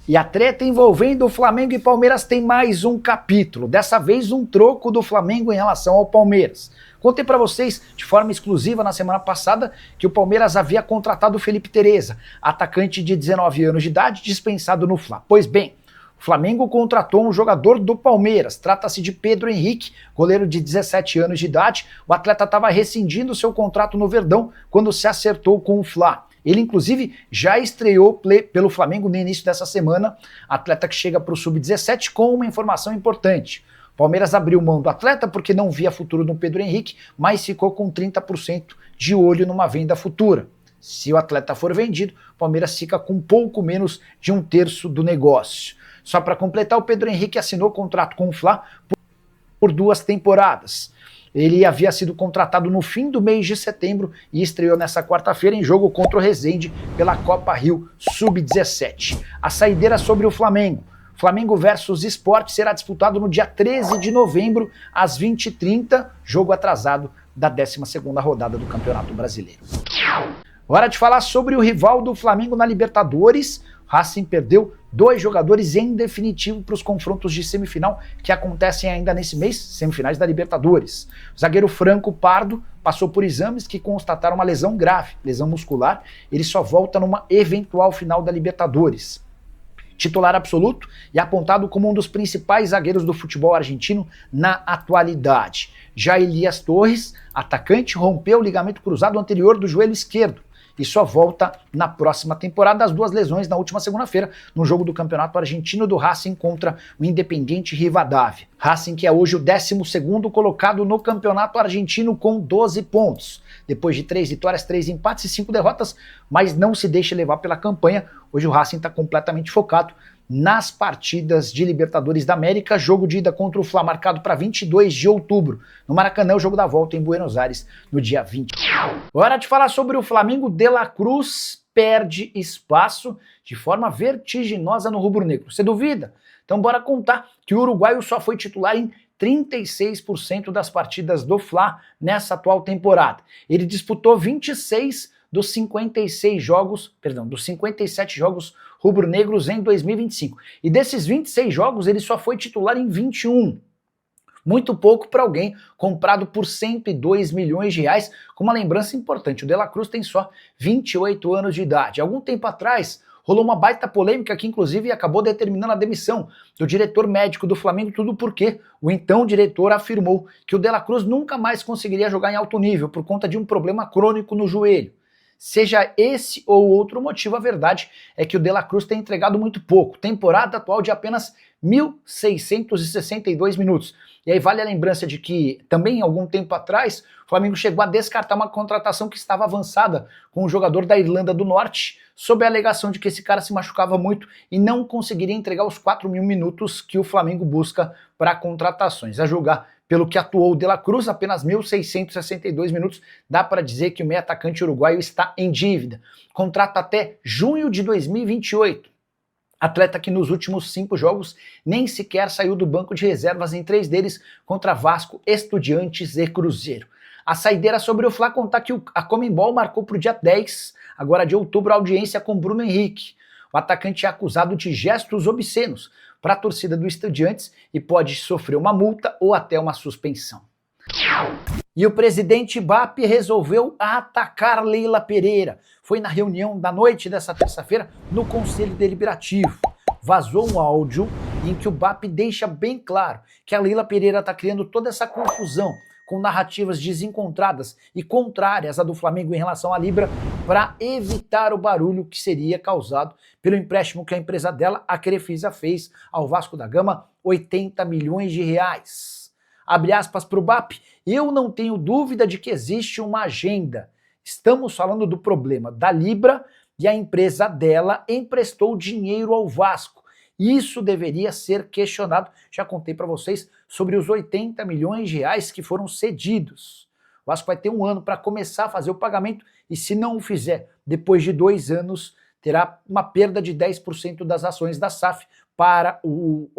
E a treta envolvendo o Flamengo e Palmeiras tem mais um capítulo, dessa vez um troco do Flamengo em relação ao Palmeiras. Contei para vocês de forma exclusiva na semana passada que o Palmeiras havia contratado o Felipe Tereza, atacante de 19 anos de idade, dispensado no Fla. Pois bem, o Flamengo contratou um jogador do Palmeiras, trata-se de Pedro Henrique, goleiro de 17 anos de idade. O atleta estava rescindindo seu contrato no Verdão quando se acertou com o Fla. Ele, inclusive, já estreou pelo Flamengo no início dessa semana, atleta que chega para o Sub-17 com uma informação importante. O Palmeiras abriu mão do atleta porque não via futuro no Pedro Henrique, mas ficou com 30% de olho numa venda futura. Se o atleta for vendido, o Palmeiras fica com pouco menos de 1/3 do negócio. Só para completar, o Pedro Henrique assinou contrato com o Fla por 2 temporadas. Ele havia sido contratado no fim do mês de setembro e estreou nessa quarta-feira em jogo contra o Resende pela Copa Rio Sub-17. A saideira sobre o Flamengo. Flamengo versus Sport será disputado no dia 13 de novembro, às 20h30, jogo atrasado da 12ª rodada do Campeonato Brasileiro. Hora de falar sobre o rival do Flamengo na Libertadores. Racing perdeu 2 jogadores em definitivo para os confrontos de semifinal que acontecem ainda nesse mês, semifinais da Libertadores. O zagueiro Franco Pardo passou por exames que constataram uma lesão grave, lesão muscular. Ele só volta numa eventual final da Libertadores. Titular absoluto e apontado como um dos principais zagueiros do futebol argentino na atualidade. Já Elias Torres, atacante, rompeu o ligamento cruzado anterior do joelho esquerdo e só volta na próxima temporada. As 2 lesões na última segunda-feira, no jogo do Campeonato Argentino do Racing contra o Independiente Rivadavia. Racing que é hoje o 12º colocado no Campeonato Argentino com 12 pontos. Depois de 3 vitórias, 3 empates e 5 derrotas, mas não se deixe levar pela campanha. Hoje o Racing está completamente focado nas partidas de Libertadores da América, jogo de ida contra o Fla marcado para 22 de outubro. No Maracanã, o jogo da volta em Buenos Aires, no dia 20. Hora de falar sobre o Flamengo. De la Cruz perde espaço de forma vertiginosa no rubro-negro. Você duvida? Então bora contar que o uruguaio só foi titular em 36% das partidas do Fla nessa atual temporada. Ele disputou 26 dos 57 jogos rubro-negros em 2025. E desses 26 jogos, ele só foi titular em 21. Muito pouco para alguém comprado por 102 milhões de reais, com uma lembrança importante. O De la Cruz tem só 28 anos de idade. Algum tempo atrás, rolou uma baita polêmica que inclusive acabou determinando a demissão do diretor médico do Flamengo, tudo porque o então diretor afirmou que o De la Cruz nunca mais conseguiria jogar em alto nível por conta de um problema crônico no joelho. Seja esse ou outro motivo, a verdade é que o De la Cruz tem entregado muito pouco. Temporada atual de apenas 1.662 minutos. E aí vale a lembrança de que também algum tempo atrás o Flamengo chegou a descartar uma contratação que estava avançada com um jogador da Irlanda do Norte, sob a alegação de que esse cara se machucava muito e não conseguiria entregar os 4.000 minutos que o Flamengo busca para contratações. A julgar pelo que atuou o De la Cruz, apenas 1.662 minutos, dá para dizer que o meio atacante uruguaio está em dívida. Contrato até junho de 2028. Atleta que nos últimos 5 jogos nem sequer saiu do banco de reservas em 3 deles contra Vasco, Estudiantes e Cruzeiro. A saideira sobre o Fla contar que a Conmebol marcou para o dia 10, agora de outubro, a audiência com Bruno Henrique. O atacante é acusado de gestos obscenos para a torcida do Estudiantes e pode sofrer uma multa ou até uma suspensão. E o presidente BAP resolveu atacar Leila Pereira. Foi na reunião da noite dessa terça-feira no Conselho Deliberativo. Vazou um áudio em que o BAP deixa bem claro que a Leila Pereira está criando toda essa confusão com narrativas desencontradas e contrárias à do Flamengo em relação à Libra para evitar o barulho que seria causado pelo empréstimo que a empresa dela, a Crefisa, fez ao Vasco da Gama, 80 milhões de reais. Abre aspas para o BAP, eu não tenho dúvida de que existe uma agenda. Estamos falando do problema da Libra e a empresa dela emprestou dinheiro ao Vasco. Isso deveria ser questionado. Já contei para vocês sobre os 80 milhões de reais que foram cedidos. O Vasco vai ter 1 ano para começar a fazer o pagamento e se não o fizer, depois de 2 anos, terá uma perda de 10% das ações da SAF para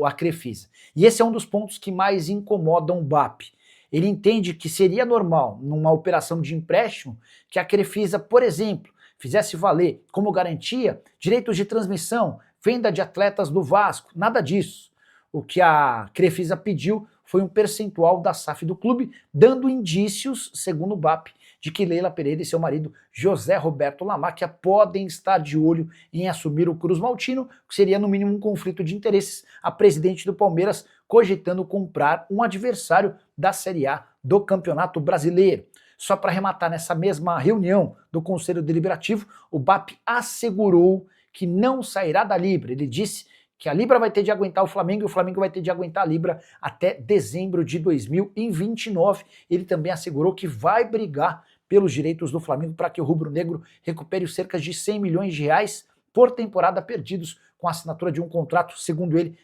a Crefisa. E esse é um dos pontos que mais incomodam o BAP. Ele entende que seria normal, numa operação de empréstimo, que a Crefisa, por exemplo, fizesse valer como garantia direitos de transmissão, venda de atletas do Vasco, nada disso. O que a Crefisa pediu foi um percentual da SAF do clube, dando indícios, segundo o BAP, de que Leila Pereira e seu marido José Roberto Lamáquia podem estar de olho em assumir o Cruz Maltino, que seria no mínimo um conflito de interesses, a presidente do Palmeiras cogitando comprar um adversário da Série A do Campeonato Brasileiro. Só para arrematar, nessa mesma reunião do Conselho Deliberativo, o BAP assegurou que não sairá da Libra. Ele disse que a Libra vai ter de aguentar o Flamengo e o Flamengo vai ter de aguentar a Libra até dezembro de 2029. Ele também assegurou que vai brigar pelos direitos do Flamengo para que o rubro-negro recupere os cerca de 100 milhões de reais por temporada perdidos com a assinatura de um contrato, segundo ele,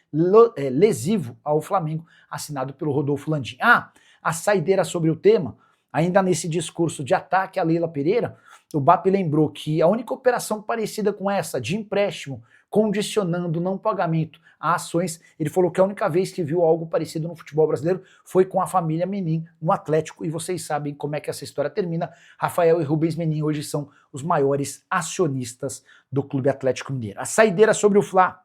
lesivo ao Flamengo, assinado pelo Rodolfo Landim. A saideira sobre o tema, ainda nesse discurso de ataque a Leila Pereira, o BAP lembrou que a única operação parecida com essa, de empréstimo, condicionando não pagamento a ações, ele falou que a única vez que viu algo parecido no futebol brasileiro foi com a família Menin no Atlético, e vocês sabem como é que essa história termina. Rafael e Rubens Menin hoje são os maiores acionistas do Clube Atlético Mineiro. A saideira sobre o Fla,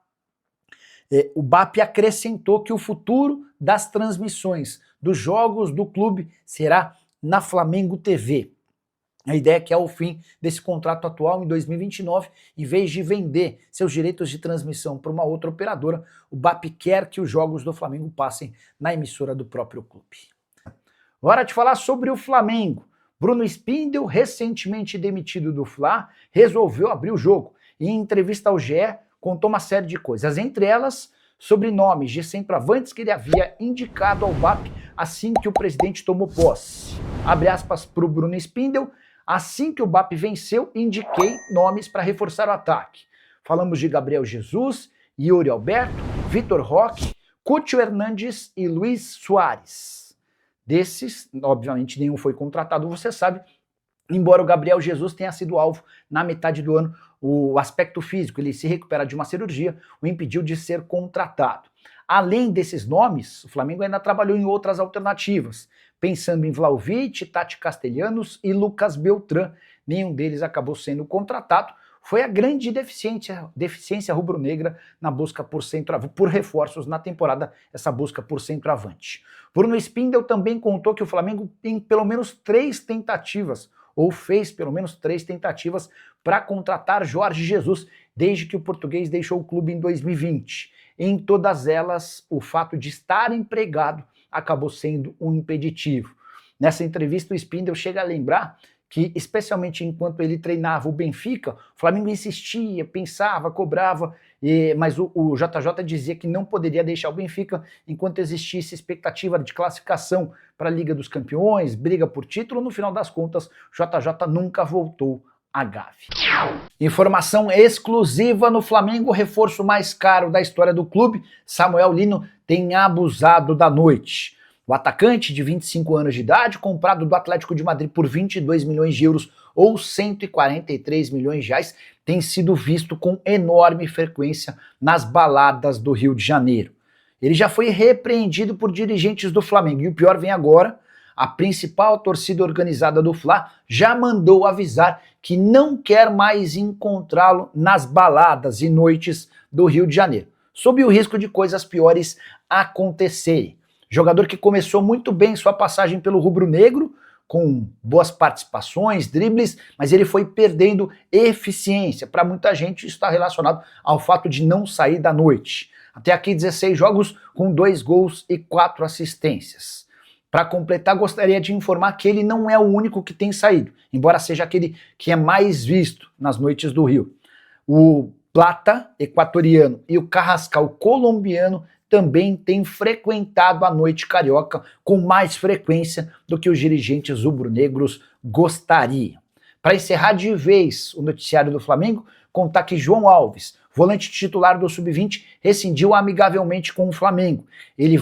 o BAP acrescentou que o futuro das transmissões dos jogos do clube será na Flamengo TV. A ideia é que ao fim desse contrato atual, em 2029, em vez de vender seus direitos de transmissão para uma outra operadora, o BAP quer que os jogos do Flamengo passem na emissora do próprio clube. Hora de falar sobre o Flamengo. Bruno Spindel, recentemente demitido do Fla, resolveu abrir o jogo e, em entrevista ao GE, contou uma série de coisas, entre elas sobre nomes de centroavantes que ele havia indicado ao BAP assim que o presidente tomou posse. Abre aspas para o Bruno Spindel: assim que o BAP venceu, indiquei nomes para reforçar o ataque. Falamos de Gabriel Jesus, Yuri Alberto, Vitor Roque, Cúcio Hernandes e Luiz Soares. Desses, obviamente, nenhum foi contratado, você sabe, embora o Gabriel Jesus tenha sido alvo na metade do ano. O aspecto físico, ele se recupera de uma cirurgia, o impediu de ser contratado. Além desses nomes, o Flamengo ainda trabalhou em outras alternativas, pensando em Vlahovic, Tati Castellanos e Lucas Beltrán. Nenhum deles acabou sendo contratado. Foi a grande deficiência rubro-negra na busca por reforços na temporada, essa busca por centroavante. Bruno Spindel também contou que o Flamengo tem pelo menos 3 tentativas, ou fez pelo menos 3 tentativas para contratar Jorge Jesus, desde que o português deixou o clube em 2020. Em todas elas, o fato de estar empregado acabou sendo um impeditivo. Nessa entrevista, o Spindel chega a lembrar que, especialmente enquanto ele treinava o Benfica, o Flamengo insistia, pensava, cobrava, mas o JJ dizia que não poderia deixar o Benfica enquanto existisse expectativa de classificação para a Liga dos Campeões, briga por título. No final das contas, o JJ nunca voltou à Gávea. Informação exclusiva no Flamengo: o reforço mais caro da história do clube, Samuel Lino, tem abusado da noite. O atacante de 25 anos de idade, comprado do Atlético de Madrid por 22 milhões de euros ou 143 milhões de reais, tem sido visto com enorme frequência nas baladas do Rio de Janeiro. Ele já foi repreendido por dirigentes do Flamengo, e o pior vem agora: a principal torcida organizada do Fla já mandou avisar que não quer mais encontrá-lo nas baladas e noites do Rio de Janeiro, sob o risco de coisas piores acontecerem. Jogador que começou muito bem sua passagem pelo rubro-negro, com boas participações, dribles, mas ele foi perdendo eficiência. Para muita gente isso está relacionado ao fato de não sair da noite. Até aqui 16 jogos com 2 gols e 4 assistências. Para completar, gostaria de informar que ele não é o único que tem saído, embora seja aquele que é mais visto nas noites do Rio. O Plata, equatoriano, e o Carrascal, colombiano, também têm frequentado a noite carioca com mais frequência do que os dirigentes rubro-negros gostariam. Para encerrar de vez o noticiário do Flamengo, contar que João Alves, volante titular do Sub-20, rescindiu amigavelmente com o Flamengo. Ele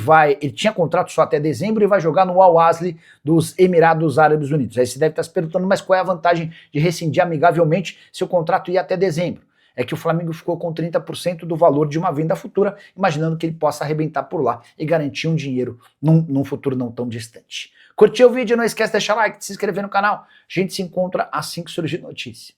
tinha contrato só até dezembro e vai jogar no Al-Ahly dos Emirados Árabes Unidos. Aí você deve estar se perguntando, mas qual é a vantagem de rescindir amigavelmente se o contrato ia até dezembro? é que o Flamengo ficou com 30% do valor de uma venda futura, imaginando que ele possa arrebentar por lá e garantir um dinheiro num futuro não tão distante. Curtiu o vídeo? Não esquece de deixar like, de se inscrever no canal. A gente se encontra assim que surgir notícia.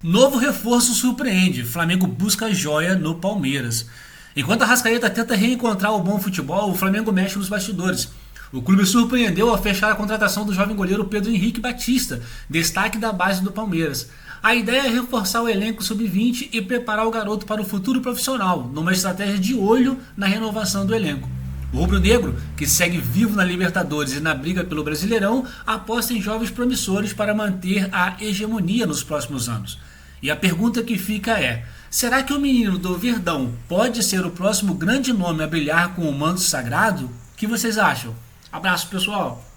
Novo reforço surpreende. Flamengo busca joia no Palmeiras. Enquanto a Arrascaeta tenta reencontrar o bom futebol, o Flamengo mexe nos bastidores. O clube surpreendeu ao fechar a contratação do jovem goleiro Pedro Henrique Batista, destaque da base do Palmeiras. A ideia é reforçar o elenco sub-20 e preparar o garoto para o futuro profissional, numa estratégia de olho na renovação do elenco. O rubro-negro, que segue vivo na Libertadores e na briga pelo Brasileirão, aposta em jovens promissores para manter a hegemonia nos próximos anos. E a pergunta que fica é: será que o menino do Verdão pode ser o próximo grande nome a brilhar com o manto sagrado? O que vocês acham? Abraço, pessoal!